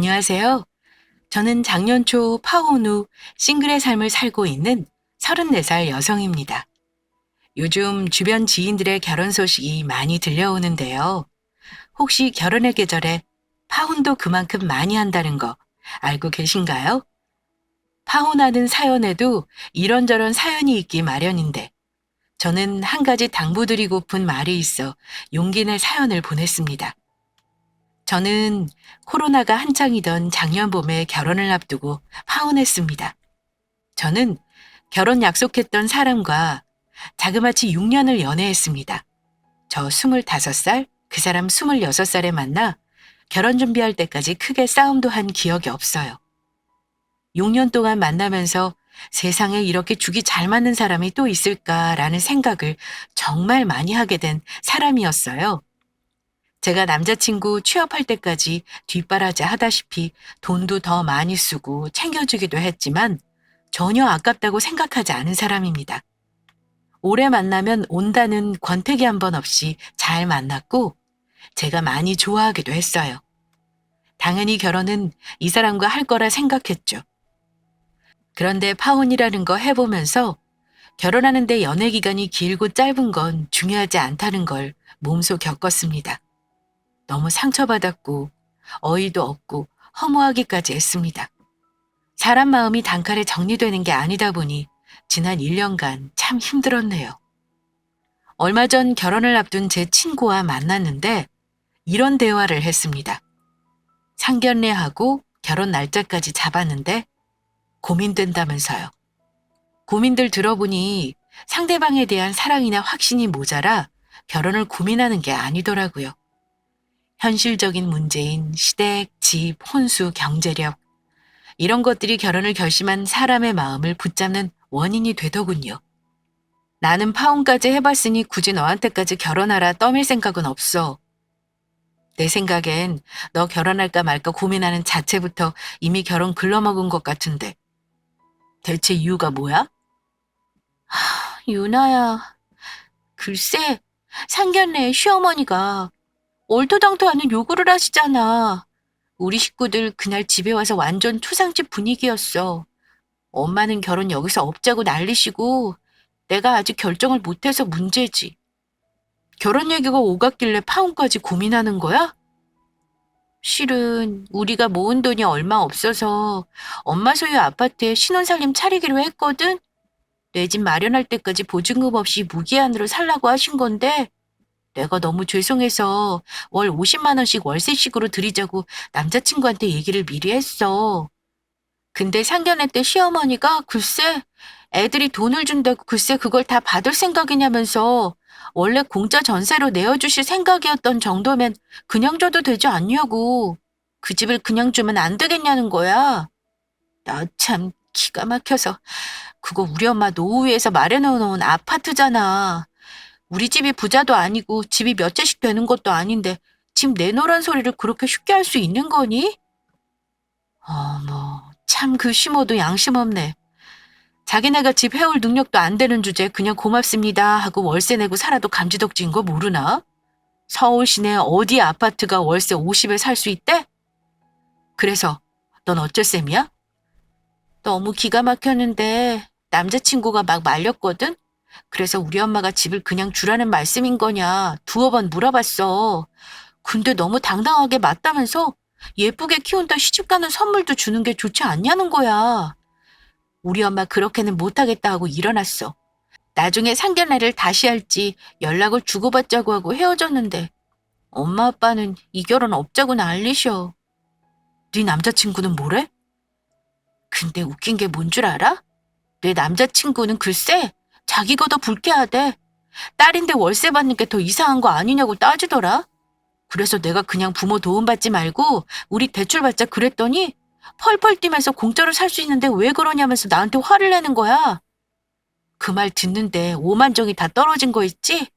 안녕하세요. 저는 작년 초 파혼 후 싱글의 삶을 살고 있는 34살 여성입니다. 요즘 주변 지인들의 결혼 소식이 많이 들려오는데요. 혹시 결혼의 계절에 파혼도 그만큼 많이 한다는 거 알고 계신가요? 파혼하는 사연에도 이런저런 사연이 있기 마련인데 저는 한 가지 당부드리고픈 말이 있어 용기 내 사연을 보냈습니다. 저는 코로나가 한창이던 작년 봄에 결혼을 앞두고 파혼했습니다. 저는 결혼 약속했던 사람과 자그마치 6년을 연애했습니다. 저 25살, 그 사람 26살에 만나 결혼 준비할 때까지 크게 싸움도 한 기억이 없어요. 6년 동안 만나면서 세상에 이렇게 죽이 잘 맞는 사람이 또 있을까라는 생각을 정말 많이 하게 된 사람이었어요. 제가 남자친구 취업할 때까지 뒷바라지 하다시피 돈도 더 많이 쓰고 챙겨주기도 했지만 전혀 아깝다고 생각하지 않은 사람입니다. 오래 만나면 온다는 권태기 한 번 없이 잘 만났고 제가 많이 좋아하기도 했어요. 당연히 결혼은 이 사람과 할 거라 생각했죠. 그런데 파혼이라는 거 해보면서 결혼하는데 연애 기간이 길고 짧은 건 중요하지 않다는 걸 몸소 겪었습니다. 너무 상처받았고 어이도 없고 허무하기까지 했습니다. 사람 마음이 단칼에 정리되는 게 아니다 보니 지난 1년간 참 힘들었네요. 얼마 전 결혼을 앞둔 제 친구와 만났는데 이런 대화를 했습니다. 상견례하고 결혼 날짜까지 잡았는데 고민된다면서요. 고민들 들어보니 상대방에 대한 사랑이나 확신이 모자라 결혼을 고민하는 게 아니더라고요. 현실적인 문제인 시댁, 집, 혼수, 경제력 이런 것들이 결혼을 결심한 사람의 마음을 붙잡는 원인이 되더군요. 나는 파혼까지 해봤으니 굳이 너한테까지 결혼하라 떠밀 생각은 없어. 내 생각엔 너 결혼할까 말까 고민하는 자체부터 이미 결혼 글러먹은 것 같은데 대체 이유가 뭐야? 유나야, 글쎄 상견례에 시어머니가 얼토당토하는 요구를 하시잖아. 우리 식구들 그날 집에 와서 완전 초상집 분위기였어. 엄마는 결혼 여기서 없자고 난리시고 내가 아직 결정을 못해서 문제지. 결혼 얘기가 오갔길래 파혼까지 고민하는 거야? 실은 우리가 모은 돈이 얼마 없어서 엄마 소유 아파트에 신혼살림 차리기로 했거든. 내 집 마련할 때까지 보증금 없이 무기한으로 살라고 하신 건데 내가 너무 죄송해서 월 50만 원씩 월세식으로 드리자고 남자친구한테 얘기를 미리 했어. 근데 상견례 때 시어머니가 글쎄 애들이 돈을 준다고 글쎄 그걸 다 받을 생각이냐면서 원래 공짜 전세로 내어주실 생각이었던 정도면 그냥 줘도 되지 않냐고. 그 집을 그냥 주면 안 되겠냐는 거야. 나 참 기가 막혀서 그거 우리 엄마 노후위에서 마련해 놓은 아파트잖아. 우리 집이 부자도 아니고 집이 몇 채씩 되는 것도 아닌데 집 내놓으란 소리를 그렇게 쉽게 할 수 있는 거니? 어머, 참 그 심어도 양심 없네. 자기네가 집 해올 능력도 안 되는 주제 그냥 고맙습니다 하고 월세 내고 살아도 감지덕지인 거 모르나? 서울 시내 어디 아파트가 월세 50에 살 수 있대? 그래서 넌 어쩔 셈이야? 너무 기가 막혔는데 남자친구가 막 말렸거든? 그래서 우리 엄마가 집을 그냥 주라는 말씀인 거냐 두어 번 물어봤어. 근데 너무 당당하게 맞다면서 예쁘게 키운다 시집가는 선물도 주는 게 좋지 않냐는 거야. 우리 엄마 그렇게는 못하겠다 하고 일어났어. 나중에 상견례를 다시 할지 연락을 주고받자고 하고 헤어졌는데 엄마 아빠는 이 결혼 없자고 난리셔. 네 남자친구는 뭐래? 근데 웃긴 게 뭔 줄 알아? 내 남자친구는 글쎄 자기가 더 불쾌하대. 딸인데 월세 받는 게 더 이상한 거 아니냐고 따지더라. 그래서 내가 그냥 부모 도움받지 말고 우리 대출받자 그랬더니 펄펄 뛰면서 공짜로 살 수 있는데 왜 그러냐면서 나한테 화를 내는 거야. 그 말 듣는데 오만정이 다 떨어진 거 있지?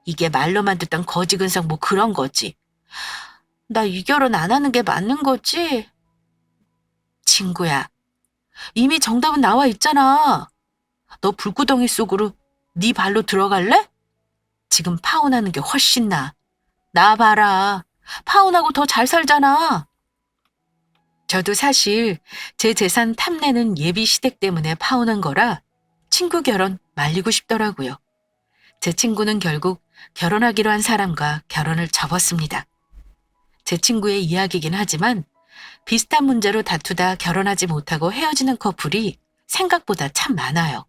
이게 말로만 듣던 거지근성 뭐 그런 거지. 나 이 결혼 안 하는 게 맞는 거지? 친구야, 이미 정답은 나와 있잖아. 너 불구덩이 속으로 네 발로 들어갈래? 지금 파혼하는 게 훨씬 나아. 나 봐라. 파혼하고 더 잘 살잖아. 저도 사실 제 재산 탐내는 예비 시댁 때문에 파혼한 거라 친구 결혼 말리고 싶더라고요. 제 친구는 결국 결혼하기로 한 사람과 결혼을 접었습니다. 제 친구의 이야기긴 하지만 비슷한 문제로 다투다 결혼하지 못하고 헤어지는 커플이 생각보다 참 많아요.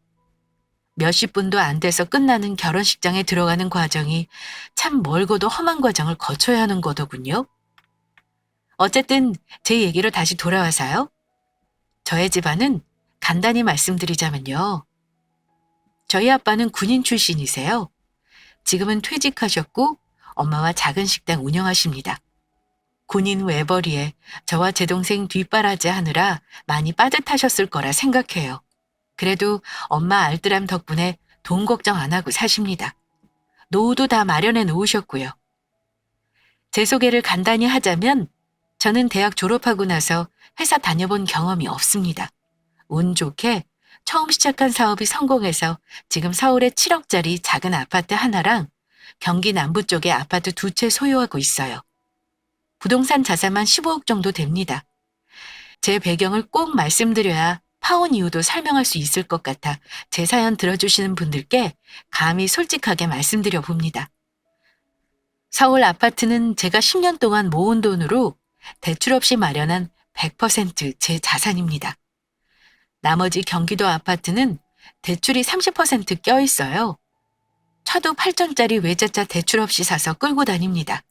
몇십 분도 안 돼서 끝나는 결혼식장에 들어가는 과정이 참 멀고도 험한 과정을 거쳐야 하는 거더군요. 어쨌든 제 얘기로 다시 돌아와서요. 저의 집안은 간단히 말씀드리자면요. 저희 아빠는 군인 출신이세요. 지금은 퇴직하셨고 엄마와 작은 식당 운영하십니다. 군인 외벌이에 저와 제 동생 뒷바라지 하느라 많이 빠듯하셨을 거라 생각해요. 그래도 엄마 알뜰함 덕분에 돈 걱정 안 하고 사십니다. 노후도 다 마련해 놓으셨고요. 제 소개를 간단히 하자면 저는 대학 졸업하고 나서 회사 다녀본 경험이 없습니다. 운 좋게 처음 시작한 사업이 성공해서 지금 서울에 7억짜리 작은 아파트 하나랑 경기 남부 쪽에 아파트 2채 소유하고 있어요. 부동산 자산만 15억 정도 됩니다. 제 배경을 꼭 말씀드려야 파혼 이유도 설명할 수 있을 것 같아 제 사연 들어주시는 분들께 감히 솔직하게 말씀드려 봅니다. 서울 아파트는 제가 10년 동안 모은 돈으로 대출 없이 마련한 100%제 자산입니다. 나머지 경기도 아파트는 대출이 30% 껴있어요. 차도 8천짜리 외제차 대출 없이 사서 끌고 다닙니다.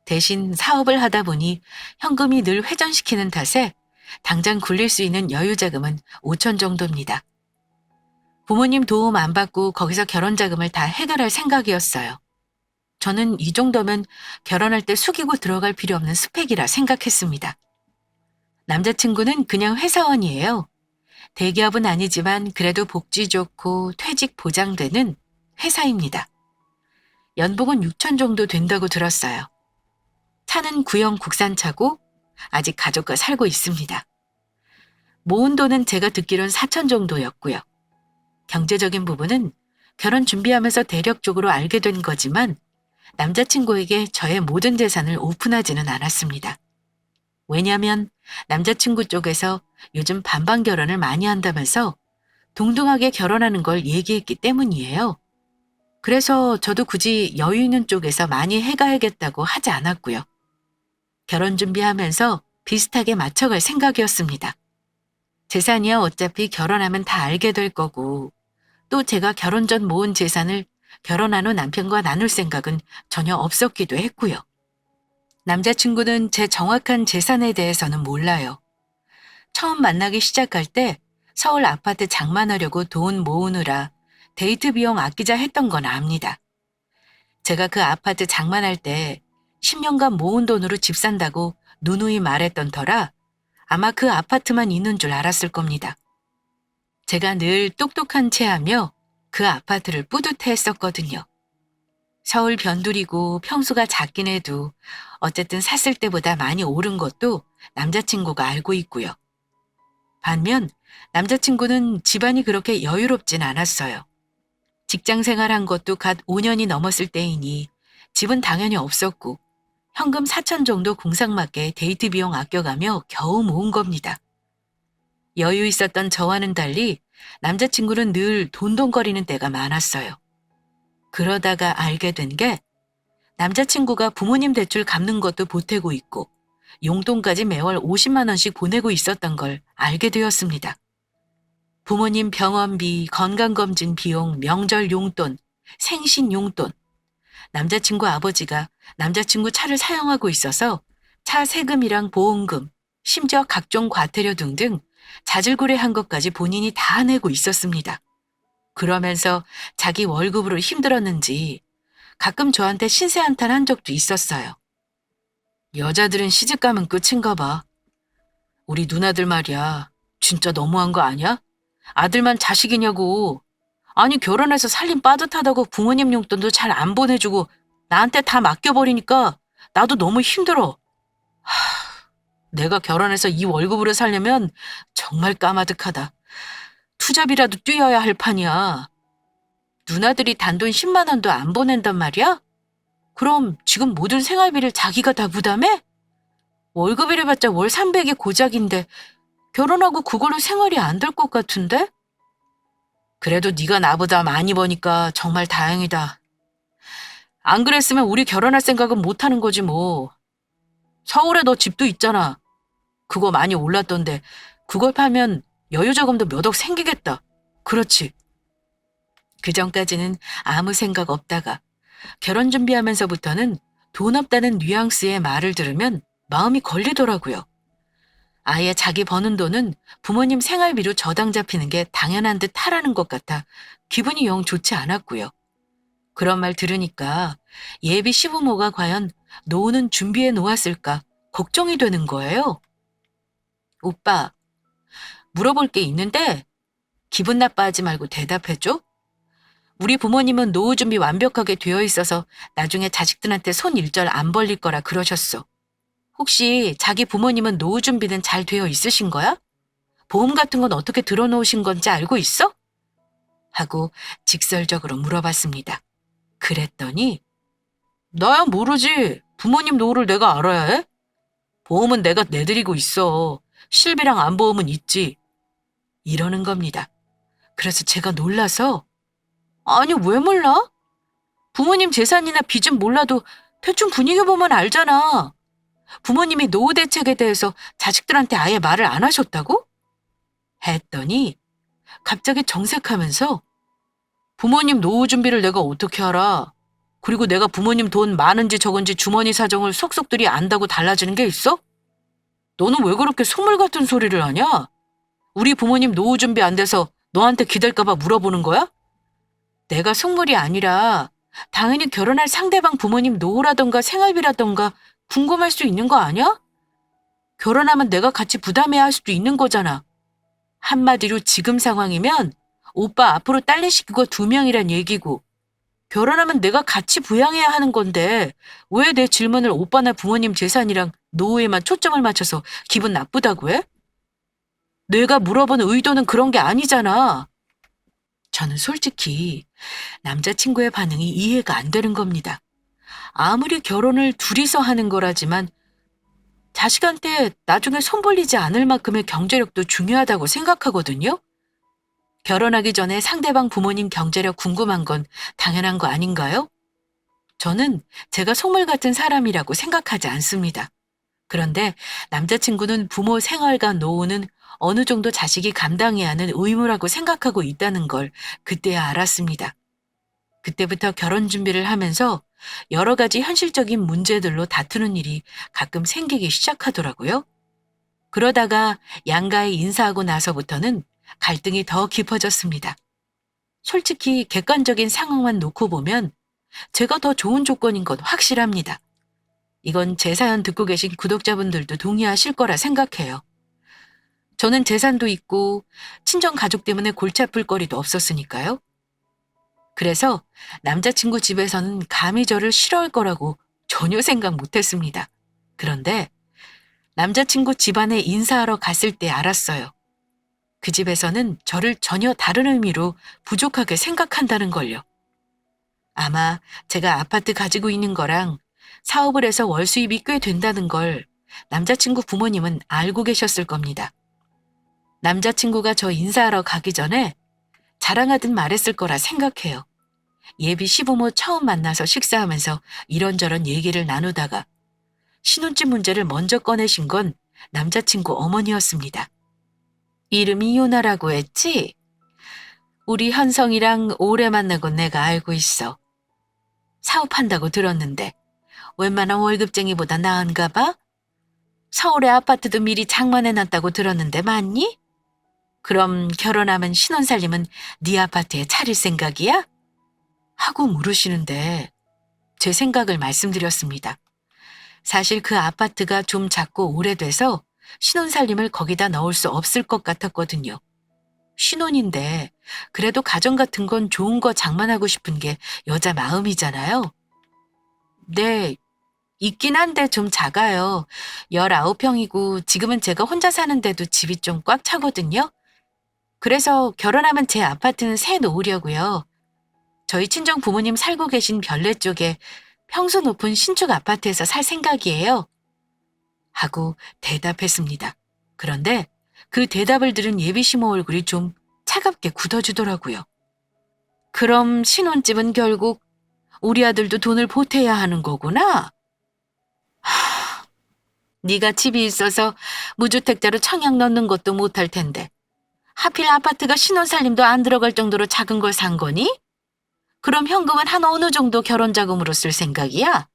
대신 사업을 하다 보니 현금이 늘 회전시키는 탓에 당장 굴릴 수 있는 여유 자금은 5천 정도입니다. 부모님 도움 안 받고 거기서 결혼 자금을 다 해결할 생각이었어요. 저는 이 정도면 결혼할 때 숙이고 들어갈 필요 없는 스펙이라 생각했습니다. 남자친구는 그냥 회사원이에요. 대기업은 아니지만 그래도 복지 좋고 퇴직 보장되는 회사입니다. 연봉은 6천 정도 된다고 들었어요. 차는 구형 국산차고 아직 가족과 살고 있습니다. 모은 돈은 제가 듣기론 4천 정도였고요. 경제적인 부분은 결혼 준비하면서 대략적으로 알게 된 거지만 남자친구에게 저의 모든 재산을 오픈하지는 않았습니다. 왜냐하면 남자친구 쪽에서 요즘 반반 결혼을 많이 한다면서 동등하게 결혼하는 걸 얘기했기 때문이에요. 그래서 저도 굳이 여유 있는 쪽에서 많이 해가야겠다고 하지 않았고요. 결혼 준비하면서 비슷하게 맞춰갈 생각이었습니다. 재산이야 어차피 결혼하면 다 알게 될 거고 또 제가 결혼 전 모은 재산을 결혼한 후 남편과 나눌 생각은 전혀 없었기도 했고요. 남자친구는 제 정확한 재산에 대해서는 몰라요. 처음 만나기 시작할 때 서울 아파트 장만하려고 돈 모으느라 데이트 비용 아끼자 했던 건 압니다. 제가 그 아파트 장만할 때 10년간 모은 돈으로 집 산다고 누누이 말했던 터라 아마 그 아파트만 있는 줄 알았을 겁니다. 제가 늘 똑똑한 체하며 그 아파트를 뿌듯해 했었거든요. 서울 변두리고 평수가 작긴 해도 어쨌든 샀을 때보다 많이 오른 것도 남자친구가 알고 있고요. 반면 남자친구는 집안이 그렇게 여유롭진 않았어요. 직장 생활한 것도 갓 5년이 넘었을 때이니 집은 당연히 없었고 현금 4천 정도 공상맞게 데이트 비용 아껴가며 겨우 모은 겁니다. 여유 있었던 저와는 달리 남자친구는 늘 돈돈거리는 때가 많았어요. 그러다가 알게 된 게 남자친구가 부모님 대출 갚는 것도 보태고 있고 용돈까지 매월 50만 원씩 보내고 있었던 걸 알게 되었습니다. 부모님 병원비, 건강검진 비용, 명절 용돈, 생신 용돈. 남자친구 아버지가 남자친구 차를 사용하고 있어서 차 세금이랑 보험금, 심지어 각종 과태료 등등 자질구레한 것까지 본인이 다 내고 있었습니다. 그러면서 자기 월급으로 힘들었는지 가끔 저한테 신세 한탄한 적도 있었어요. 여자들은 시집가면 끝인가 봐. 우리 누나들 말이야. 진짜 너무한 거 아니야? 아들만 자식이냐고. 아니 결혼해서 살림 빠듯하다고 부모님 용돈도 잘 안 보내주고 나한테 다 맡겨버리니까 나도 너무 힘들어. 내가 결혼해서 이 월급으로 살려면 정말 까마득하다. 투잡이라도 뛰어야 할 판이야. 누나들이 단돈 10만 원도 안 보낸단 말이야? 그럼 지금 모든 생활비를 자기가 다 부담해? 월급이래 봤자 월 300이 고작인데 결혼하고 그걸로 생활이 안 될 것 같은데? 그래도 네가 나보다 많이 버니까 정말 다행이다. 안 그랬으면 우리 결혼할 생각은 못 하는 거지 뭐. 서울에 너 집도 있잖아. 그거 많이 올랐던데 그걸 팔면 여유자금도 몇 억 생기겠다. 그렇지. 그전까지는 아무 생각 없다가 결혼 준비하면서부터는 돈 없다는 뉘앙스의 말을 들으면 마음이 걸리더라고요. 아예 자기 버는 돈은 부모님 생활비로 저당 잡히는 게 당연한 듯 하라는 것 같아 기분이 영 좋지 않았고요. 그런 말 들으니까 예비 시부모가 과연 노후는 준비해 놓았을까 걱정이 되는 거예요. 오빠, 물어볼 게 있는데 기분 나빠하지 말고 대답해줘. 우리 부모님은 노후 준비 완벽하게 되어 있어서 나중에 자식들한테 손 일절 안 벌릴 거라 그러셨어. 혹시 자기 부모님은 노후 준비는 잘 되어 있으신 거야? 보험 같은 건 어떻게 들어놓으신 건지 알고 있어? 하고 직설적으로 물어봤습니다. 그랬더니 나야 모르지. 부모님 노후를 내가 알아야 해? 보험은 내가 내드리고 있어. 실비랑 안보험은 있지. 이러는 겁니다. 그래서 제가 놀라서 아니 왜 몰라? 부모님 재산이나 빚은 몰라도 대충 분위기 보면 알잖아. 부모님이 노후 대책에 대해서 자식들한테 아예 말을 안 하셨다고? 했더니 갑자기 정색하면서 부모님 노후 준비를 내가 어떻게 알아? 그리고 내가 부모님 돈 많은지 적은지 주머니 사정을 속속들이 안다고 달라지는 게 있어? 너는 왜 그렇게 속물 같은 소리를 하냐? 우리 부모님 노후 준비 안 돼서 너한테 기댈까봐 물어보는 거야? 내가 속물이 아니라 당연히 결혼할 상대방 부모님 노후라던가 생활비라던가 궁금할 수 있는 거 아니야? 결혼하면 내가 같이 부담해야 할 수도 있는 거잖아. 한마디로 지금 상황이면 오빠 앞으로 딸내 식구가 2명이란 얘기고 결혼하면 내가 같이 부양해야 하는 건데 왜 내 질문을 오빠나 부모님 재산이랑 노후에만 초점을 맞춰서 기분 나쁘다고 해? 내가 물어본 의도는 그런 게 아니잖아. 저는 솔직히 남자친구의 반응이 이해가 안 되는 겁니다. 아무리 결혼을 둘이서 하는 거라지만 자식한테 나중에 손 벌리지 않을 만큼의 경제력도 중요하다고 생각하거든요. 결혼하기 전에 상대방 부모님 경제력 궁금한 건 당연한 거 아닌가요? 저는 제가 속물 같은 사람이라고 생각하지 않습니다. 그런데 남자친구는 부모 생활과 노후는 어느 정도 자식이 감당해야 하는 의무라고 생각하고 있다는 걸 그때야 알았습니다. 그때부터 결혼 준비를 하면서 여러 가지 현실적인 문제들로 다투는 일이 가끔 생기기 시작하더라고요. 그러다가 양가에 인사하고 나서부터는 갈등이 더 깊어졌습니다. 솔직히 객관적인 상황만 놓고 보면 제가 더 좋은 조건인 건 확실합니다. 이건 제 사연 듣고 계신 구독자분들도 동의하실 거라 생각해요. 저는 재산도 있고 친정 가족 때문에 골치 아플 거리도 없었으니까요. 그래서 남자친구 집에서는 감히 저를 싫어할 거라고 전혀 생각 못했습니다. 그런데 남자친구 집안에 인사하러 갔을 때 알았어요. 그 집에서는 저를 전혀 다른 의미로 부족하게 생각한다는 걸요. 아마 제가 아파트 가지고 있는 거랑 사업을 해서 월 수입이 꽤 된다는 걸 남자친구 부모님은 알고 계셨을 겁니다. 남자친구가 저 인사하러 가기 전에 자랑하듯 말했을 거라 생각해요. 예비 시부모 처음 만나서 식사하면서 이런저런 얘기를 나누다가 신혼집 문제를 먼저 꺼내신 건 남자친구 어머니였습니다. 이름이 요나라고 했지? 우리 현성이랑 오래 만나고 내가 알고 있어. 사업한다고 들었는데 웬만한 월급쟁이보다 나은가 봐? 서울에 아파트도 미리 장만해놨다고 들었는데 맞니? 그럼 결혼하면 신혼살림은 네 아파트에 차릴 생각이야? 하고 물으시는데 제 생각을 말씀드렸습니다. 사실 그 아파트가 좀 작고 오래돼서 신혼살림을 거기다 넣을 수 없을 것 같았거든요. 신혼인데 그래도 가정 같은 건 좋은 거 장만하고 싶은 게 여자 마음이잖아요. 네, 있긴 한데 좀 작아요. 19평이고 지금은 제가 혼자 사는데도 집이 좀 꽉 차거든요. 그래서 결혼하면 제 아파트는 새 놓으려고요. 저희 친정 부모님 살고 계신 별내 쪽에 평수 높은 신축 아파트에서 살 생각이에요. 하고 대답했습니다. 그런데 그 대답을 들은 예비시모 얼굴이 좀 차갑게 굳어지더라고요. 그럼 신혼집은 결국 우리 아들도 돈을 보태야 하는 거구나? 네가 집이 있어서 무주택자로 청약 넣는 것도 못할 텐데 하필 아파트가 신혼살림도 안 들어갈 정도로 작은 걸 산 거니? 그럼 현금은 한 어느 정도 결혼 자금으로 쓸 생각이야?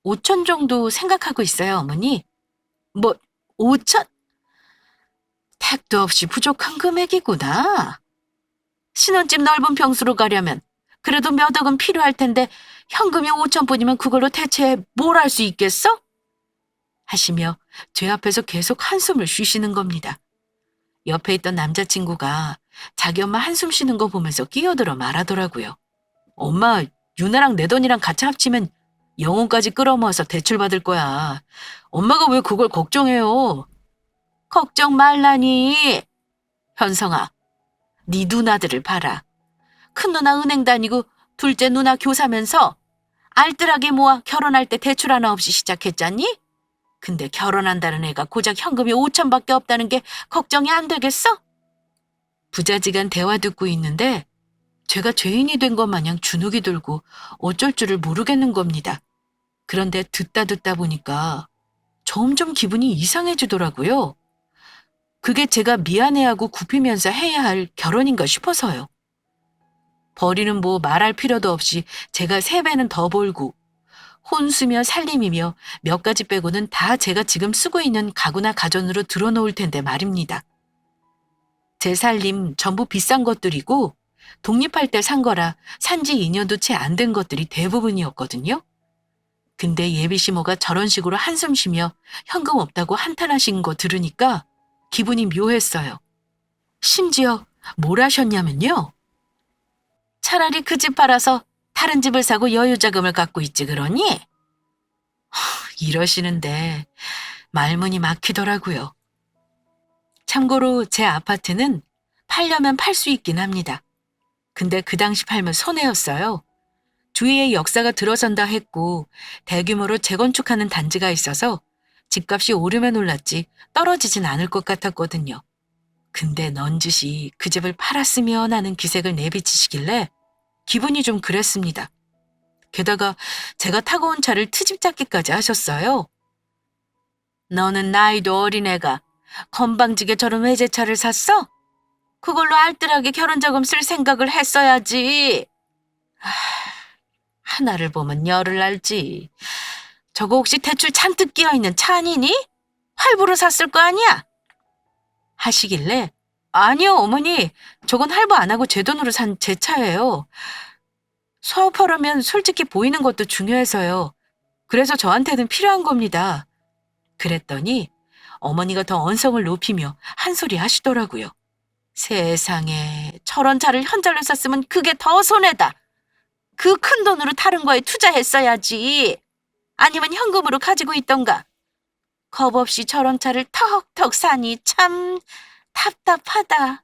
5천 정도 생각하고 있어요, 어머니. 뭐, 5천? 택도 없이 부족한 금액이구나. 신혼집 넓은 평수로 가려면 그래도 몇 억은 필요할 텐데 현금이 5천뿐이면 그걸로 대체 뭘 할 수 있겠어? 하시며 제 앞에서 계속 한숨을 쉬시는 겁니다. 옆에 있던 남자친구가 자기 엄마 한숨 쉬는 거 보면서 끼어들어 말하더라고요. 엄마, 유나랑 내 돈이랑 같이 합치면 영혼까지 끌어모아서 대출받을 거야. 엄마가 왜 그걸 걱정해요? 걱정 말라니. 현성아, 네 누나들을 봐라. 큰 누나 은행 다니고 둘째 누나 교사면서 알뜰하게 모아 결혼할 때 대출 하나 없이 시작했잖니? 근데 결혼한다는 애가 고작 현금이 5천밖에 없다는 게 걱정이 안 되겠어? 부자지간 대화 듣고 있는데 제가 죄인이 된 것 마냥 주눅이 들고 어쩔 줄을 모르겠는 겁니다. 그런데 듣다 보니까 점점 기분이 이상해지더라고요. 그게 제가 미안해하고 굽히면서 해야 할 결혼인가 싶어서요. 벌이는 뭐 말할 필요도 없이 제가 3배는 더 벌고 혼수며 살림이며 몇 가지 빼고는 다 제가 지금 쓰고 있는 가구나 가전으로 들어놓을 텐데 말입니다. 제 살림 전부 비싼 것들이고 독립할 때 산 거라 산지 2년도 채 안 된 것들이 대부분이었거든요. 근데 예비시모가 저런 식으로 한숨 쉬며 현금 없다고 한탄하신 거 들으니까 기분이 묘했어요. 심지어 뭘 하셨냐면요. 차라리 그 집 팔아서 다른 집을 사고 여유자금을 갖고 있지 그러니? 이러시는데 말문이 막히더라고요. 참고로 제 아파트는 팔려면 팔 수 있긴 합니다. 근데 그 당시 팔면 손해였어요. 주위에 역사가 들어선다 했고 대규모로 재건축하는 단지가 있어서 집값이 오르면 올랐지 떨어지진 않을 것 같았거든요. 근데 넌지시 그 집을 팔았으면 하는 기색을 내비치시길래 기분이 좀 그랬습니다. 게다가 제가 타고 온 차를 트집 잡기까지 하셨어요. 너는 나이도 어린애가 건방지게 저런 외제차를 샀어? 그걸로 알뜰하게 결혼자금 쓸 생각을 했어야지. 하나를 보면 열을 알지. 저거 혹시 대출 잔뜩 끼어있는 차 아니니? 할부로 샀을 거 아니야? 하시길래 아니요 어머니 저건 할부 안 하고 제 돈으로 산 제 차예요. 사업하려면 솔직히 보이는 것도 중요해서요. 그래서 저한테는 필요한 겁니다. 그랬더니 어머니가 더 언성을 높이며 한 소리 하시더라고요. 세상에 저런 차를 현찰로 샀으면 그게 더 손해다. 그 큰 돈으로 다른 거에 투자했어야지. 아니면 현금으로 가지고 있던가. 겁 없이 저런 차를 턱턱 사니 참 답답하다.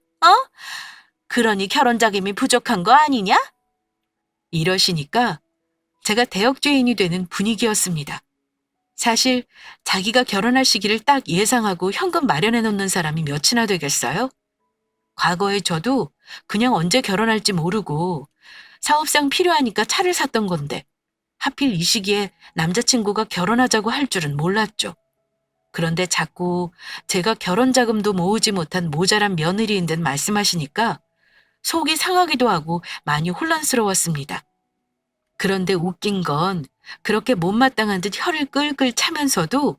그러니 결혼 자금이 부족한 거 아니냐? 이러시니까 제가 대역죄인이 되는 분위기였습니다. 사실 자기가 결혼할 시기를 딱 예상하고 현금 마련해 놓는 사람이 몇이나 되겠어요? 과거에 저도 그냥 언제 결혼할지 모르고 사업상 필요하니까 차를 샀던 건데 하필 이 시기에 남자친구가 결혼하자고 할 줄은 몰랐죠. 그런데 자꾸 제가 결혼 자금도 모으지 못한 모자란 며느리인 듯 말씀하시니까 속이 상하기도 하고 많이 혼란스러웠습니다. 그런데 웃긴 건 그렇게 못마땅한 듯 혀를 끌끌 차면서도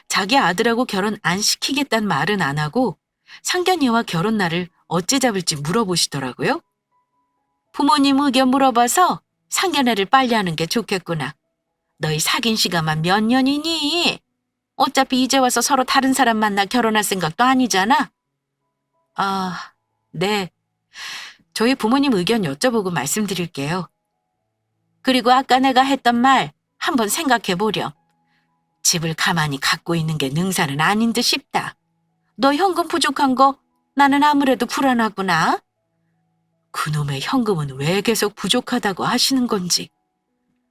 자기 아들하고 결혼 안 시키겠다는 말은 안 하고 상견례와 결혼 날을 어찌 잡을지 물어보시더라고요. 부모님 의견 물어봐서 상견례를 빨리 하는 게 좋겠구나. 너희 사귄 시간만 몇 년이니? 어차피 이제 와서 서로 다른 사람 만나 결혼할 생각도 아니잖아. 아, 네. 저희 부모님 의견 여쭤보고 말씀드릴게요. 그리고 아까 내가 했던 말 한번 생각해 보렴. 집을 가만히 갖고 있는 게 능사는 아닌 듯 싶다. 너 현금 부족한 거 나는 아무래도 불안하구나. 그놈의 현금은 왜 계속 부족하다고 하시는 건지.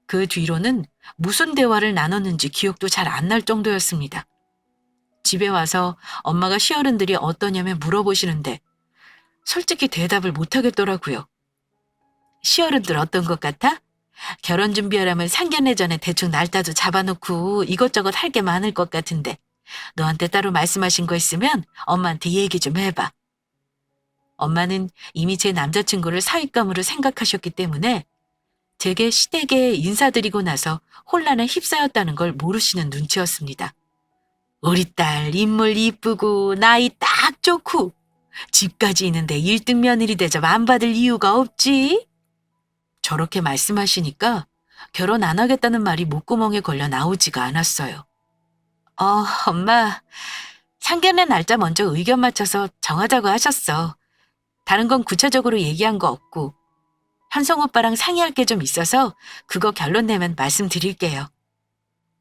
그 뒤로는 무슨 대화를 나눴는지 기억도 잘 안 날 정도였습니다. 집에 와서 엄마가 시어른들이 어떠냐며 물어보시는데 솔직히 대답을 못 하겠더라고요. 시어른들 어떤 것 같아? 결혼 준비하려면 상견례 전에 대충 날짜도 잡아놓고 이것저것 할 게 많을 것 같은데 너한테 따로 말씀하신 거 있으면 엄마한테 얘기 좀 해봐. 엄마는 이미 제 남자친구를 사윗감으로 생각하셨기 때문에 제게 시댁에 인사드리고 나서 혼란에 휩싸였다는 걸 모르시는 눈치였습니다. 우리 딸 인물 이쁘고 나이 딱 좋고 집까지 있는데 1등 며느리 대접 안 받을 이유가 없지? 저렇게 말씀하시니까 결혼 안 하겠다는 말이 목구멍에 걸려 나오지가 않았어요. 엄마, 상견례 날짜 먼저 의견 맞춰서 정하자고 하셨어. 다른 건 구체적으로 얘기한 거 없고 현성 오빠랑 상의할 게 좀 있어서 그거 결론 내면 말씀드릴게요.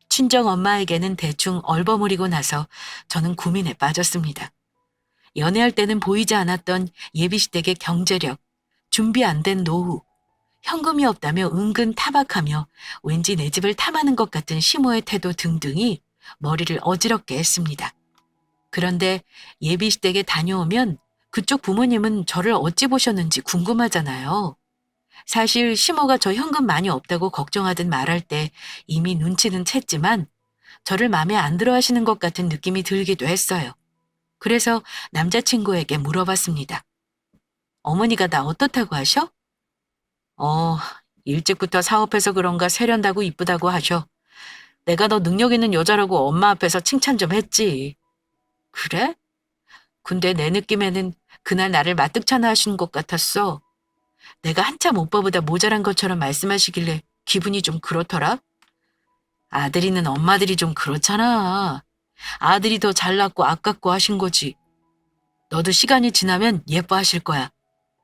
친정 엄마에게는 대충 얼버무리고 나서 저는 고민에 빠졌습니다. 연애할 때는 보이지 않았던 예비시댁의 경제력, 준비 안 된 노후, 현금이 없다며 은근 타박하며 왠지 내 집을 탐하는 것 같은 시모의 태도 등등이 머리를 어지럽게 했습니다. 그런데 예비시댁에 다녀오면 그쪽 부모님은 저를 어찌 보셨는지 궁금하잖아요. 사실 시모가 저 현금 많이 없다고 걱정하듯 말할 때 이미 눈치는 챘지만 저를 마음에 안 들어 하시는 것 같은 느낌이 들기도 했어요. 그래서 남자친구에게 물어봤습니다. 어머니가 나 어떻다고 하셔? 어, 일찍부터 사업해서 그런가 세련다고 이쁘다고 하셔. 내가 너 능력 있는 여자라고 엄마 앞에서 칭찬 좀 했지. 그래? 근데 내 느낌에는 그날 나를 마뜩찮아 하시는 것 같았어. 내가 한참 오빠보다 모자란 것처럼 말씀하시길래 기분이 좀 그렇더라. 아들이는 엄마들이 좀 그렇잖아. 아들이 더 잘났고 아깝고 하신 거지. 너도 시간이 지나면 예뻐하실 거야.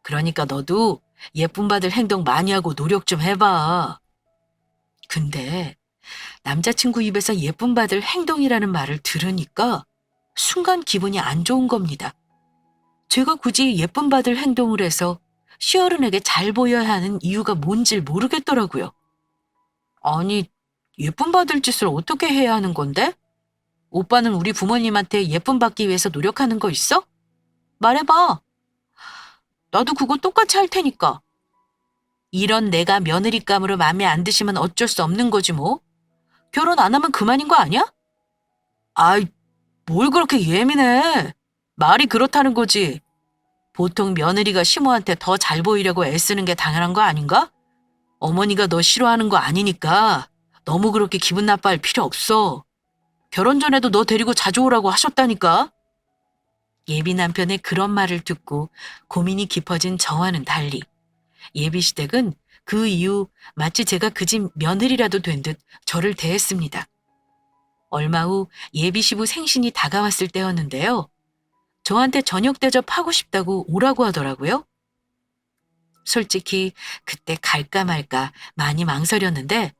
그러니까 너도 예쁨 받을 행동 많이 하고 노력 좀 해봐. 근데 남자친구 입에서 예쁨 받을 행동이라는 말을 들으니까 순간 기분이 안 좋은 겁니다. 제가 굳이 예쁨 받을 행동을 해서 시어른에게 잘 보여야 하는 이유가 뭔지 모르겠더라고요. 아니, 예쁨 받을 짓을 어떻게 해야 하는 건데? 오빠는 우리 부모님한테 예쁨 받기 위해서 노력하는 거 있어? 말해봐. 나도 그거 똑같이 할 테니까. 이런 내가 며느리감으로 마음에 안 드시면 어쩔 수 없는 거지 뭐. 결혼 안 하면 그만인 거 아니야? 아이, 뭘 그렇게 예민해. 말이 그렇다는 거지. 보통 며느리가 시모한테 더 잘 보이려고 애쓰는 게 당연한 거 아닌가? 어머니가 너 싫어하는 거 아니니까 너무 그렇게 기분 나빠할 필요 없어. 결혼 전에도 너 데리고 자주 오라고 하셨다니까. 예비 남편의 그런 말을 듣고 고민이 깊어진 저와는 달리 예비 시댁은 그 이후 마치 제가 그 집 며느리라도 된 듯 저를 대했습니다. 얼마 후 예비 시부 생신이 다가왔을 때였는데요. 저한테 저녁 대접하고 싶다고 오라고 하더라고요. 솔직히 그때 갈까 말까 많이 망설였는데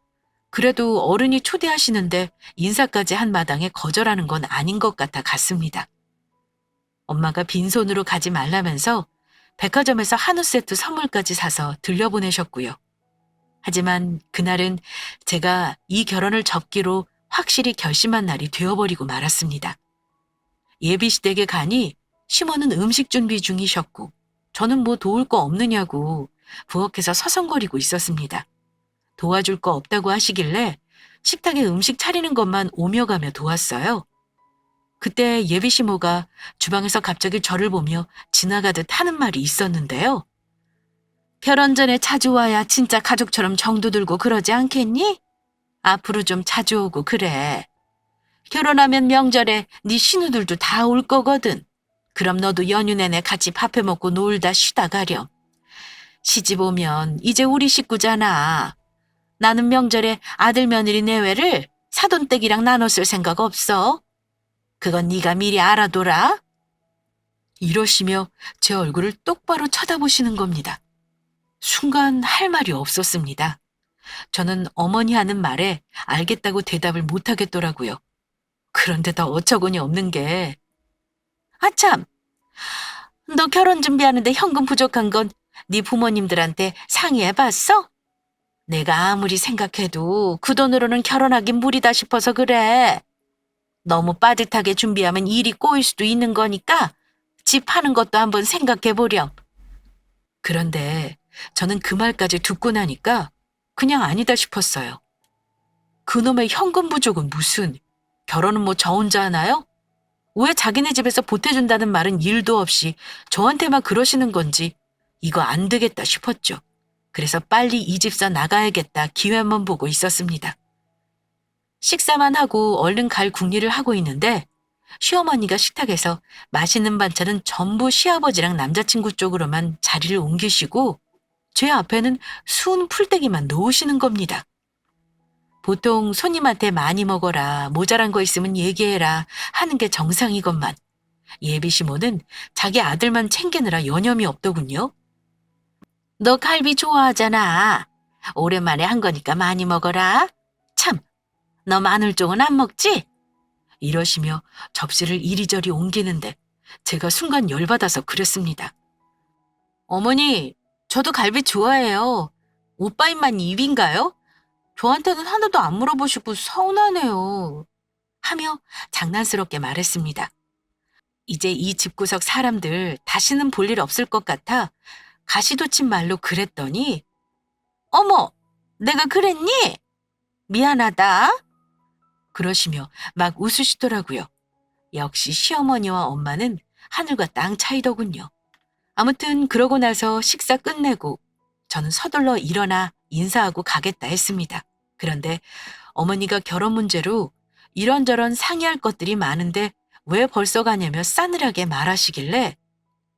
그래도 어른이 초대하시는데 인사까지 한 마당에 거절하는 건 아닌 것 같아 갔습니다. 엄마가 빈손으로 가지 말라면서 백화점에서 한우 세트 선물까지 사서 들려보내셨고요. 하지만 그날은 제가 이 결혼을 접기로 확실히 결심한 날이 되어버리고 말았습니다. 예비시댁에 가니 시모는 음식 준비 중이셨고 저는 뭐 도울 거 없느냐고 부엌에서 서성거리고 있었습니다. 도와줄 거 없다고 하시길래 식탁에 음식 차리는 것만 오며 가며 도왔어요. 그때 예비 시모가 주방에서 갑자기 저를 보며 지나가듯 하는 말이 있었는데요. 결혼 전에 자주 와야 진짜 가족처럼 정도 들고 그러지 않겠니? 앞으로 좀 자주 오고 그래. 결혼하면 명절에 네 신우들도 다 올 거거든. 그럼 너도 연휴 내내 같이 밥해 먹고 놀다 쉬다 가렴. 시집 오면 이제 우리 식구잖아. 나는 명절에 아들 며느리 내외를 사돈댁이랑 나눠 쓸 생각 없어. 그건 네가 미리 알아둬라. 이러시며 제 얼굴을 똑바로 쳐다보시는 겁니다. 순간 할 말이 없었습니다. 저는 어머니 하는 말에 알겠다고 대답을 못하겠더라고요. 그런데 더 어처구니 없는 게 아참, 너 결혼 준비하는데 현금 부족한 건 네 부모님들한테 상의해봤어? 내가 아무리 생각해도 그 돈으로는 결혼하긴 무리다 싶어서 그래. 너무 빠듯하게 준비하면 일이 꼬일 수도 있는 거니까 집 파는 것도 한번 생각해 보렴. 그런데 저는 그 말까지 듣고 나니까 그냥 아니다 싶었어요. 그놈의 현금 부족은 무슨, 결혼은 뭐 저 혼자 하나요? 왜 자기네 집에서 보태준다는 말은 일도 없이 저한테만 그러시는 건지 이거 안 되겠다 싶었죠. 그래서 빨리 이 집사 나가야겠다 기회만 보고 있었습니다. 식사만 하고 얼른 갈 궁리를 하고 있는데 시어머니가 식탁에서 맛있는 반찬은 전부 시아버지랑 남자친구 쪽으로만 자리를 옮기시고 제 앞에는 수은 풀떼기만 놓으시는 겁니다. 보통 손님한테 많이 먹어라, 모자란 거 있으면 얘기해라 하는 게 정상이건만 예비시모는 자기 아들만 챙기느라 여념이 없더군요. 너 갈비 좋아하잖아. 오랜만에 한 거니까 많이 먹어라. 참, 너 마늘종은 안 먹지? 이러시며 접시를 이리저리 옮기는데 제가 순간 열받아서 그랬습니다. 어머니, 저도 갈비 좋아해요. 오빠 입만 입인가요? 저한테는 하나도 안 물어보시고 서운하네요. 하며 장난스럽게 말했습니다. 이제 이 집구석 사람들 다시는 볼 일 없을 것 같아 가시돋친 말로 그랬더니 어머, 내가 그랬니? 미안하다. 그러시며 막 웃으시더라고요. 역시 시어머니와 엄마는 하늘과 땅 차이더군요. 아무튼 그러고 나서 식사 끝내고 저는 서둘러 일어나 인사하고 가겠다 했습니다. 그런데 어머니가 결혼 문제로 이런저런 상의할 것들이 많은데 왜 벌써 가냐며 싸늘하게 말하시길래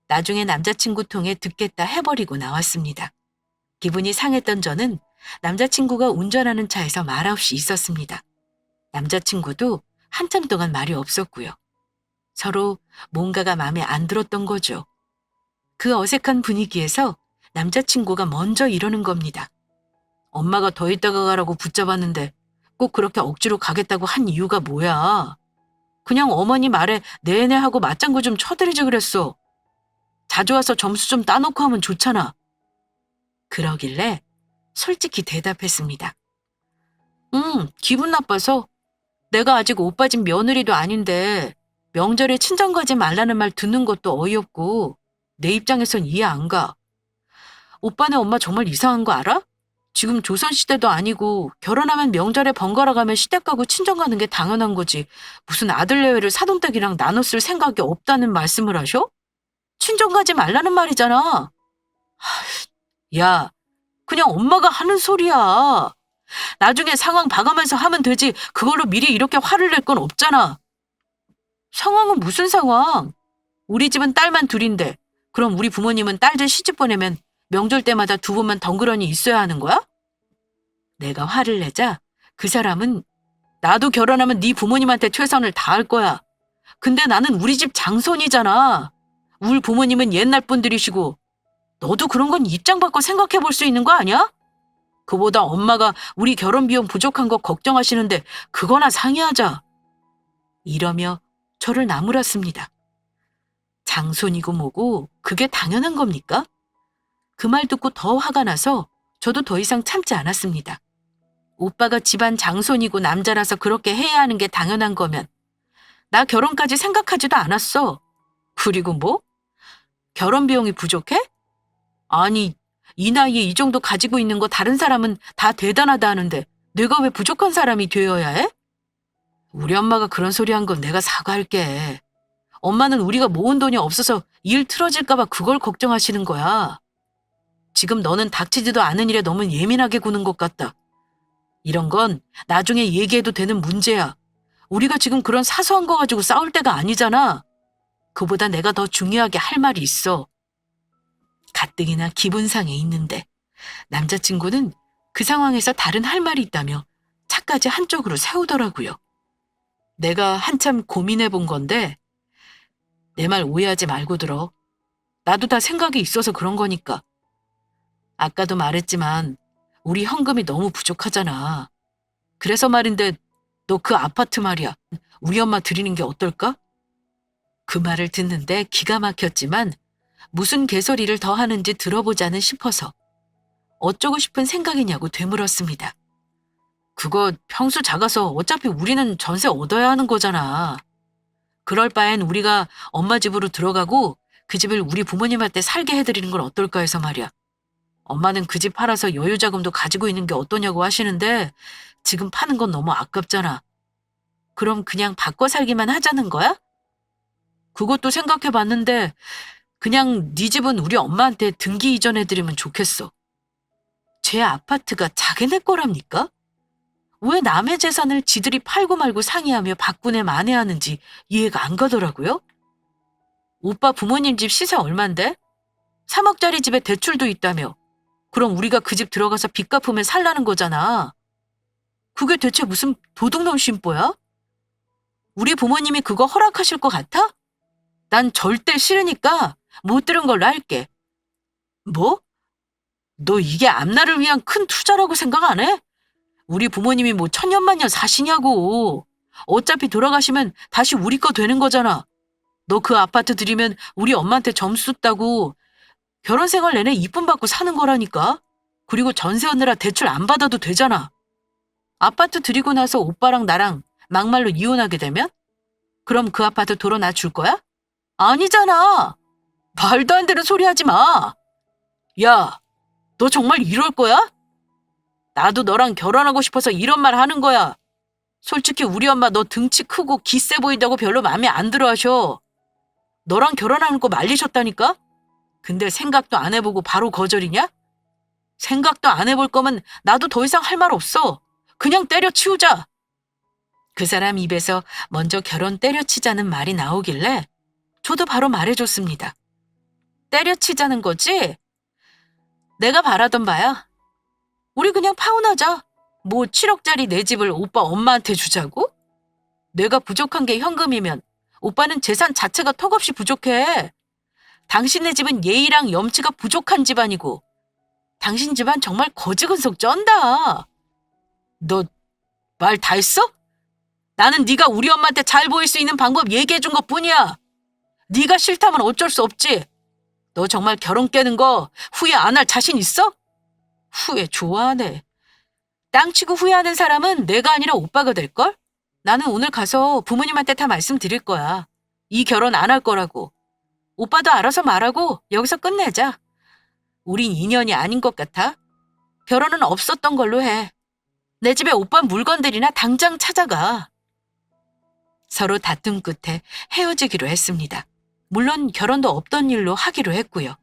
나중에 남자친구 통해 듣겠다 해버리고 나왔습니다. 기분이 상했던 저는 남자친구가 운전하는 차에서 말없이 있었습니다. 남자친구도 한참 동안 말이 없었고요. 서로 뭔가가 마음에 안 들었던 거죠. 그 어색한 분위기에서 남자친구가 먼저 이러는 겁니다. 엄마가 더 있다가 가라고 붙잡았는데 꼭 그렇게 억지로 가겠다고 한 이유가 뭐야? 그냥 어머니 말에 네네 하고 맞장구 좀 쳐드리지 그랬어. 자주 와서 점수 좀 따놓고 하면 좋잖아. 그러길래 솔직히 대답했습니다. 기분 나빠서 내가 아직 오빠 집 며느리도 아닌데 명절에 친정 가지 말라는 말 듣는 것도 어이없고 내 입장에선 이해 안 가. 오빠네 엄마 정말 이상한 거 알아? 지금 조선시대도 아니고 결혼하면 명절에 번갈아 가면 시댁 가고 친정 가는 게 당연한 거지. 무슨 아들 내외를 사돈댁이랑 나눠 쓸 생각이 없다는 말씀을 하셔? 친정 가지 말라는 말이잖아. 야, 그냥 엄마가 하는 소리야. 나중에 상황 봐가면서 하면 되지. 그걸로 미리 이렇게 화를 낼 건 없잖아. 상황은 무슨 상황? 우리 집은 딸만 둘인데 그럼 우리 부모님은 딸들 시집 보내면 명절 때마다 두 분만 덩그러니 있어야 하는 거야? 내가 화를 내자 그 사람은 나도 결혼하면 네 부모님한테 최선을 다할 거야. 근데 나는 우리 집 장손이잖아. 우리 부모님은 옛날 분들이시고 너도 그런 건 입장 바꿔 생각해 볼 수 있는 거 아니야? 그보다 엄마가 우리 결혼 비용 부족한 거 걱정하시는데 그거나 상의하자. 이러며 저를 나무랐습니다. 장손이고 뭐고 그게 당연한 겁니까? 그 말 듣고 더 화가 나서 저도 더 이상 참지 않았습니다. 오빠가 집안 장손이고 남자라서 그렇게 해야 하는 게 당연한 거면 나 결혼까지 생각하지도 않았어. 그리고 뭐? 결혼 비용이 부족해? 아니, 이 나이에 이 정도 가지고 있는 거 다른 사람은 다 대단하다 하는데 내가 왜 부족한 사람이 되어야 해? 우리 엄마가 그런 소리 한 건 내가 사과할게. 엄마는 우리가 모은 돈이 없어서 일 틀어질까 봐 그걸 걱정하시는 거야. 지금 너는 닥치지도 않은 일에 너무 예민하게 구는 것 같다. 이런 건 나중에 얘기해도 되는 문제야. 우리가 지금 그런 사소한 거 가지고 싸울 때가 아니잖아. 그보다 내가 더 중요하게 할 말이 있어. 가뜩이나 기분상해 있는데 남자친구는 그 상황에서 다른 할 말이 있다며 차까지 한쪽으로 세우더라고요. 내가 한참 고민해 본 건데 내 말 오해하지 말고 들어. 나도 다 생각이 있어서 그런 거니까. 아까도 말했지만 우리 현금이 너무 부족하잖아. 그래서 말인데 너 그 아파트 말이야. 우리 엄마 드리는 게 어떨까? 그 말을 듣는데 기가 막혔지만 무슨 개소리를 더 하는지 들어보자는 싶어서 어쩌고 싶은 생각이냐고 되물었습니다. 그거 평수 작아서 어차피 우리는 전세 얻어야 하는 거잖아. 그럴 바엔 우리가 엄마 집으로 들어가고 그 집을 우리 부모님한테 살게 해드리는 건 어떨까 해서 말이야. 엄마는 그 집 팔아서 여유 자금도 가지고 있는 게 어떠냐고 하시는데 지금 파는 건 너무 아깝잖아. 그럼 그냥 바꿔 살기만 하자는 거야? 그것도 생각해 봤는데 그냥 네 집은 우리 엄마한테 등기 이전해드리면 좋겠어. 제 아파트가 자기네 거랍니까? 왜 남의 재산을 지들이 팔고 말고 상의하며 바꾸네 만회하는지 이해가 안 가더라고요. 오빠 부모님 집 시세 얼만데? 3억짜리 집에 대출도 있다며. 그럼 우리가 그 집 들어가서 빚 갚으면 살라는 거잖아. 그게 대체 무슨 도둑놈 심보야? 우리 부모님이 그거 허락하실 것 같아? 난 절대 싫으니까 못 들은 걸로 할게. 뭐? 너 이게 앞날을 위한 큰 투자라고 생각 안 해? 우리 부모님이 뭐 천년만년 사시냐고. 어차피 돌아가시면 다시 우리 거 되는 거잖아. 너 그 아파트 들이면 우리 엄마한테 점수 따고 결혼 생활 내내 이쁨 받고 사는 거라니까. 그리고 전세 얻느라 대출 안 받아도 되잖아. 아파트 들이고 나서 오빠랑 나랑 막말로 이혼하게 되면? 그럼 그 아파트 도로 나 줄 거야? 아니잖아. 말도 안 되는 소리 하지 마. 야, 너 정말 이럴 거야? 나도 너랑 결혼하고 싶어서 이런 말 하는 거야. 솔직히 우리 엄마 너 등치 크고 기세 보인다고 별로 마음에 안 들어 하셔. 너랑 결혼하는 거 말리셨다니까? 근데 생각도 안 해보고 바로 거절이냐? 생각도 안 해볼 거면 나도 더 이상 할 말 없어. 그냥 때려치우자. 그 사람 입에서 먼저 결혼 때려치자는 말이 나오길래 저도 바로 말해줬습니다. 때려치자는 거지? 내가 바라던 바야. 우리 그냥 파혼하자. 뭐 7억짜리 내 집을 오빠 엄마한테 주자고? 내가 부족한 게 현금이면 오빠는 재산 자체가 턱없이 부족해. 당신네 집은 예의랑 염치가 부족한 집안이고 당신 집안 정말 거지근속 쩐다. 너 말 다 했어? 나는 네가 우리 엄마한테 잘 보일 수 있는 방법 얘기해 준 것뿐이야. 네가 싫다면 어쩔 수 없지. 너 정말 결혼 깨는 거 후회 안 할 자신 있어? 후회 좋아하네. 땅 치고 후회하는 사람은 내가 아니라 오빠가 될걸? 나는 오늘 가서 부모님한테 다 말씀드릴 거야. 이 결혼 안 할 거라고. 오빠도 알아서 말하고 여기서 끝내자. 우린 인연이 아닌 것 같아. 결혼은 없었던 걸로 해. 내 집에 오빠 물건들이나 당장 찾아가. 서로 다툼 끝에 헤어지기로 했습니다. 물론 결혼도 없던 일로 하기로 했고요.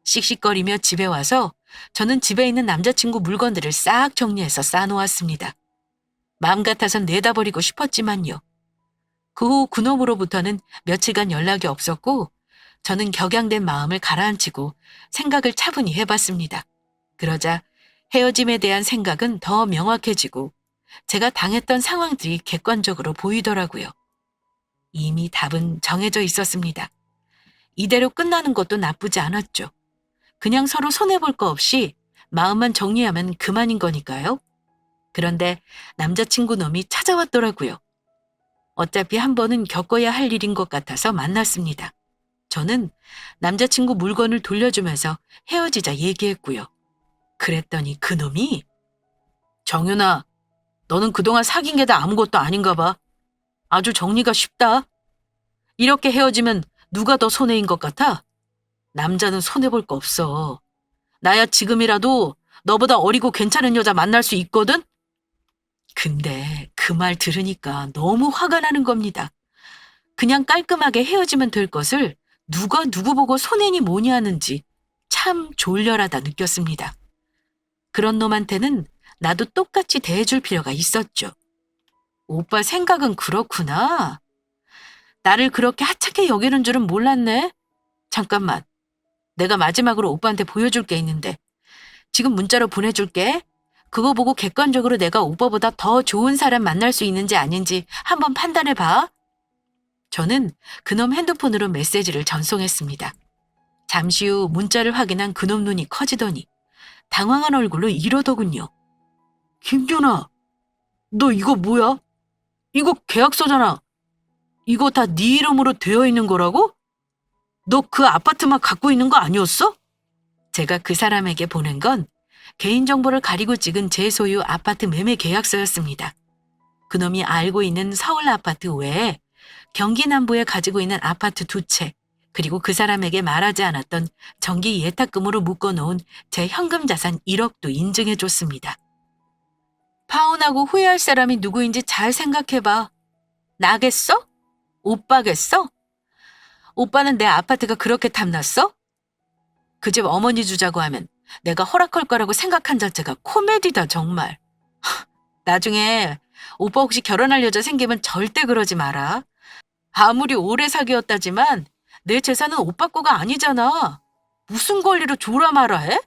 씩씩거리며 집에 와서 저는 집에 있는 남자친구 물건들을 싹 정리해서 싸놓았습니다. 마음 같아선 내다버리고 싶었지만요. 그 후 그놈으로부터는 며칠간 연락이 없었고 저는 격양된 마음을 가라앉히고 생각을 차분히 해봤습니다. 그러자 헤어짐에 대한 생각은 더 명확해지고 제가 당했던 상황들이 객관적으로 보이더라고요. 이미 답은 정해져 있었습니다. 이대로 끝나는 것도 나쁘지 않았죠. 그냥 서로 손해볼 거 없이 마음만 정리하면 그만인 거니까요. 그런데 남자친구 놈이 찾아왔더라고요. 어차피 한 번은 겪어야 할 일인 것 같아서 만났습니다. 저는 남자친구 물건을 돌려주면서 헤어지자 얘기했고요. 그랬더니 그놈이 정윤아, 너는 그동안 사귄 게 다 아무것도 아닌가 봐. 아주 정리가 쉽다. 이렇게 헤어지면 누가 더 손해인 것 같아? 남자는 손해볼 거 없어. 나야 지금이라도 너보다 어리고 괜찮은 여자 만날 수 있거든? 근데 그 말 들으니까 너무 화가 나는 겁니다. 그냥 깔끔하게 헤어지면 될 것을 누가 누구 보고 손해니 뭐니 하는지 참 졸렬하다 느꼈습니다. 그런 놈한테는 나도 똑같이 대해줄 필요가 있었죠. 오빠 생각은 그렇구나. 나를 그렇게 하찮게 여기는 줄은 몰랐네. 잠깐만. 내가 마지막으로 오빠한테 보여줄 게 있는데 지금 문자로 보내줄게. 그거 보고 객관적으로 내가 오빠보다 더 좋은 사람 만날 수 있는지 아닌지 한번 판단해봐. 저는 그놈 핸드폰으로 메시지를 전송했습니다. 잠시 후 문자를 확인한 그놈 눈이 커지더니 당황한 얼굴로 이러더군요. 김준아, 너 이거 뭐야? 이거 계약서잖아. 이거 다 네 이름으로 되어 있는 거라고? 너 그 아파트만 갖고 있는 거 아니었어? 제가 그 사람에게 보낸 건 개인정보를 가리고 찍은 제 소유 아파트 매매 계약서였습니다. 그놈이 알고 있는 서울 아파트 외에 경기 남부에 가지고 있는 아파트 2채, 그리고 그 사람에게 말하지 않았던 정기 예탁금으로 묶어놓은 제 현금 자산 1억도 인증해줬습니다. 파혼하고 후회할 사람이 누구인지 잘 생각해봐. 나겠어? 오빠겠어? 오빠는 내 아파트가 그렇게 탐났어? 그 집 어머니 주자고 하면 내가 허락할 거라고 생각한 자체가 코미디다 정말. 나중에 오빠 혹시 결혼할 여자 생기면 절대 그러지 마라. 아무리 오래 사귀었다지만 내 재산은 오빠 거가 아니잖아. 무슨 권리로 줘라 마라 해?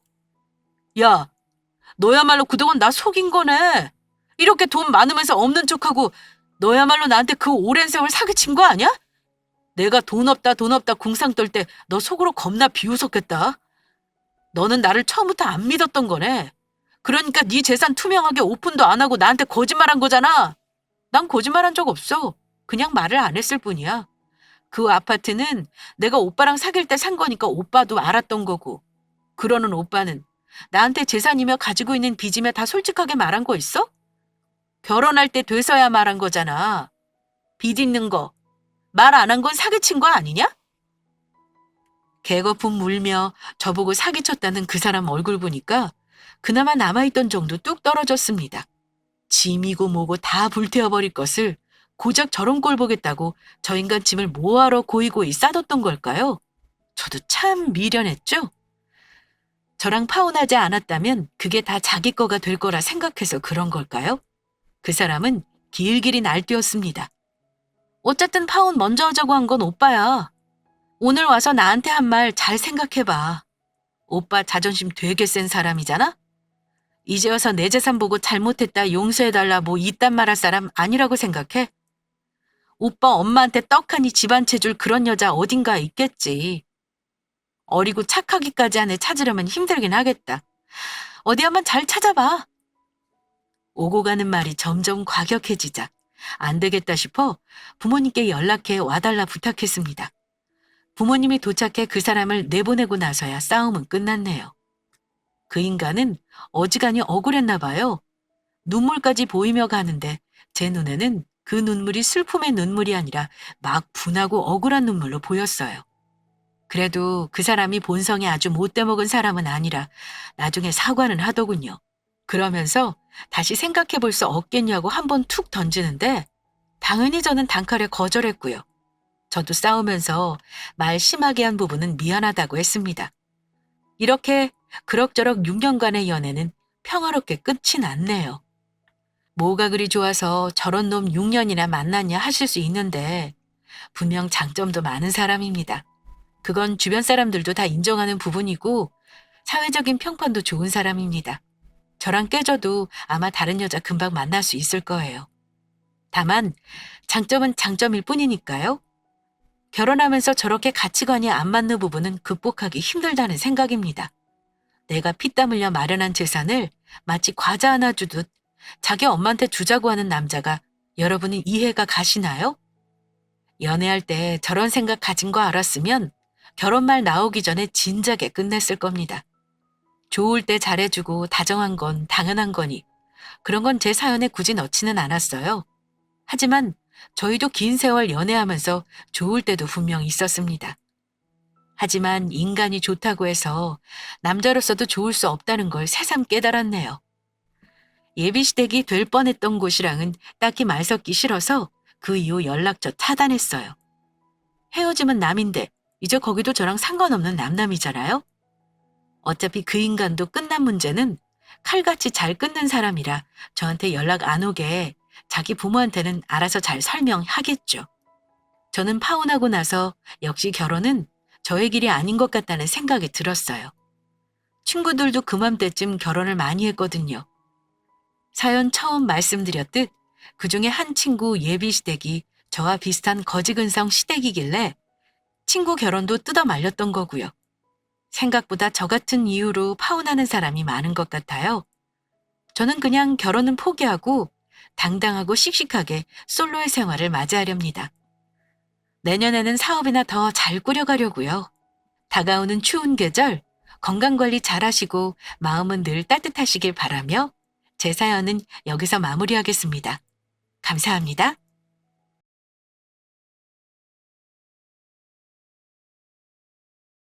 야, 너야말로 그동안 나 속인 거네. 이렇게 돈 많으면서 없는 척하고 너야말로 나한테 그 오랜 세월 사기친 거 아니야? 내가 돈 없다 궁상 떨 때 너 속으로 겁나 비웃었겠다. 너는 나를 처음부터 안 믿었던 거네. 그러니까 네 재산 투명하게 오픈도 안 하고 나한테 거짓말한 거잖아. 난 거짓말한 적 없어. 그냥 말을 안 했을 뿐이야. 그 아파트는 내가 오빠랑 사귈 때 산 거니까 오빠도 알았던 거고. 그러는 오빠는 나한테 재산이며 가지고 있는 빚이며 다 솔직하게 말한 거 있어? 결혼할 때 돼서야 말한 거잖아. 빚 있는 거. 말 안 한 건 사기친 거 아니냐? 개거품 물며 저보고 사기쳤다는 그 사람 얼굴 보니까 그나마 남아있던 정도 뚝 떨어졌습니다. 짐이고 뭐고 다 불태워버릴 것을 고작 저런 꼴 보겠다고 저 인간 짐을 뭐하러 고이고이 싸뒀던 걸까요? 저도 참 미련했죠? 저랑 파혼하지 않았다면 그게 다 자기 거가 될 거라 생각해서 그런 걸까요? 그 사람은 길길이 날뛰었습니다. 어쨌든 파혼 먼저 하자고 한 건 오빠야. 오늘 와서 나한테 한 말 잘 생각해봐. 오빠 자존심 되게 센 사람이잖아? 이제 와서 내 재산 보고 잘못했다 용서해달라 뭐 이딴 말 할 사람 아니라고 생각해? 오빠 엄마한테 떡하니 집 한 채 줄 그런 여자 어딘가 있겠지. 어리고 착하기까지 한 애 찾으려면 힘들긴 하겠다. 어디 한번 잘 찾아봐. 오고 가는 말이 점점 과격해지자 안 되겠다 싶어 부모님께 연락해 와달라 부탁했습니다. 부모님이 도착해 그 사람을 내보내고 나서야 싸움은 끝났네요. 그 인간은 어지간히 억울했나 봐요. 눈물까지 보이며 가는데 제 눈에는 그 눈물이 슬픔의 눈물이 아니라 막 분하고 억울한 눈물로 보였어요. 그래도 그 사람이 본성이 아주 못돼 먹은 사람은 아니라 나중에 사과는 하더군요. 그러면서 다시 생각해 볼 수 없겠냐고 한번 툭 던지는데 당연히 저는 단칼에 거절했고요. 저도 싸우면서 말 심하게 한 부분은 미안하다고 했습니다. 이렇게 그럭저럭 6년간의 연애는 평화롭게 끝이 났네요. 뭐가 그리 좋아서 저런 놈 6년이나 만났냐 하실 수 있는데 분명 장점도 많은 사람입니다. 그건 주변 사람들도 다 인정하는 부분이고 사회적인 평판도 좋은 사람입니다. 저랑 깨져도 아마 다른 여자 금방 만날 수 있을 거예요. 다만 장점은 장점일 뿐이니까요. 결혼하면서 저렇게 가치관이 안 맞는 부분은 극복하기 힘들다는 생각입니다. 내가 피땀 흘려 마련한 재산을 마치 과자 하나 주듯 자기 엄마한테 주자고 하는 남자가 여러분은 이해가 가시나요? 연애할 때 저런 생각 가진 거 알았으면 결혼 말 나오기 전에 진작에 끝냈을 겁니다. 좋을 때 잘해주고 다정한 건 당연한 거니 그런 건 제 사연에 굳이 넣지는 않았어요. 하지만 저희도 긴 세월 연애하면서 좋을 때도 분명 있었습니다. 하지만 인간이 좋다고 해서 남자로서도 좋을 수 없다는 걸 새삼 깨달았네요. 예비시댁이 될 뻔했던 곳이랑은 딱히 말 섞기 싫어서 그 이후 연락처 차단했어요. 헤어짐은 남인데 이제 거기도 저랑 상관없는 남남이잖아요. 어차피 그 인간도 끝난 문제는 칼같이 잘 끊는 사람이라 저한테 연락 안 오게 자기 부모한테는 알아서 잘 설명하겠죠. 저는 파혼하고 나서 역시 결혼은 저의 길이 아닌 것 같다는 생각이 들었어요. 친구들도 그맘때쯤 결혼을 많이 했거든요. 사연 처음 말씀드렸듯 그중에 한 친구 예비시댁이 저와 비슷한 거지근성 시댁이길래 친구 결혼도 뜯어 말렸던 거고요. 생각보다 저 같은 이유로 파혼하는 사람이 많은 것 같아요. 저는 그냥 결혼은 포기하고 당당하고 씩씩하게 솔로의 생활을 맞이하렵니다. 내년에는 사업이나 더 잘 꾸려가려고요. 다가오는 추운 계절 건강관리 잘하시고 마음은 늘 따뜻하시길 바라며 제 사연은 여기서 마무리하겠습니다. 감사합니다.